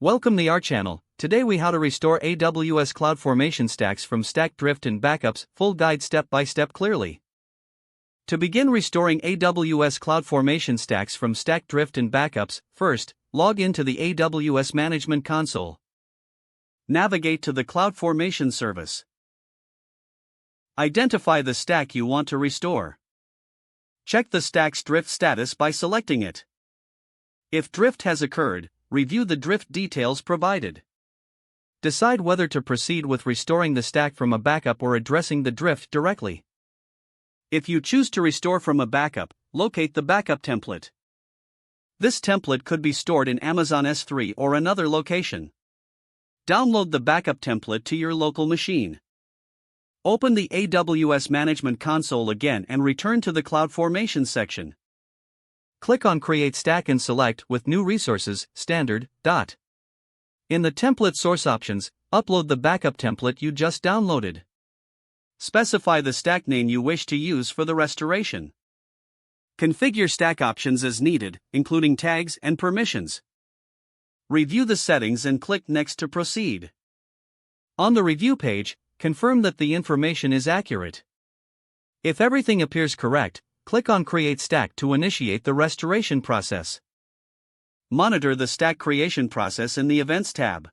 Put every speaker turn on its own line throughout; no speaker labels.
Welcome to our channel. Today we how to restore AWS CloudFormation stacks from stack drift and backups, full guide step by step clearly. To begin restoring AWS CloudFormation stacks from stack drift and backups, first, log into the AWS Management Console. Navigate to the CloudFormation service. Identify the stack you want to restore. Check the stack's drift status by selecting it. If drift has occurred, review the drift details provided. Decide whether to proceed with restoring the stack from a backup or addressing the drift directly. If you choose to restore from a backup, locate the backup template. This template could be stored in Amazon S3 or another location. Download the backup template to your local machine. Open the AWS Management Console again and return to the CloudFormation section. Click on Create Stack and select with New Resources, Standard. In the Template Source options, upload the backup template you just downloaded. Specify the stack name you wish to use for the restoration. Configure stack options as needed, including tags and permissions. Review the settings and click Next to proceed. On the review page, confirm that the information is accurate. If everything appears correct, click on Create Stack to initiate the restoration process. Monitor the stack creation process in the Events tab.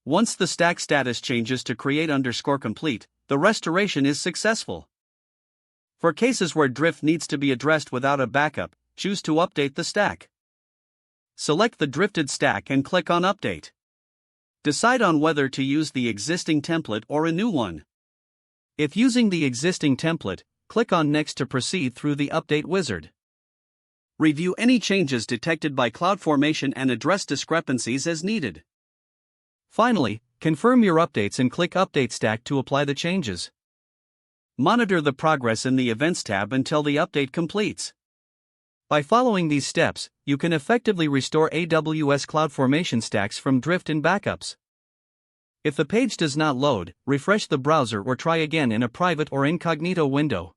Once the stack status changes to create_complete, the restoration is successful. For cases where drift needs to be addressed without a backup, choose to update the stack. Select the drifted stack and click on Update. Decide on whether to use the existing template or a new one. If using the existing template, click on Next to proceed through the Update wizard. Review any changes detected by CloudFormation and address discrepancies as needed. Finally, confirm your updates and click Update Stack to apply the changes. Monitor the progress in the Events tab until the update completes. By following these steps, you can effectively restore AWS CloudFormation stacks from drift and backups. If the page does not load, refresh the browser or try again in a private or incognito window.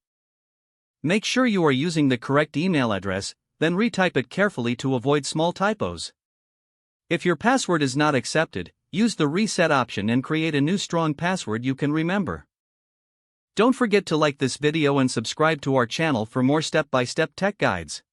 Make sure you are using the correct email address, then retype it carefully to avoid small typos. If your password is not accepted, use the reset option and create a new strong password you can remember. Don't forget to like this video and subscribe to our channel for more step-by-step tech guides.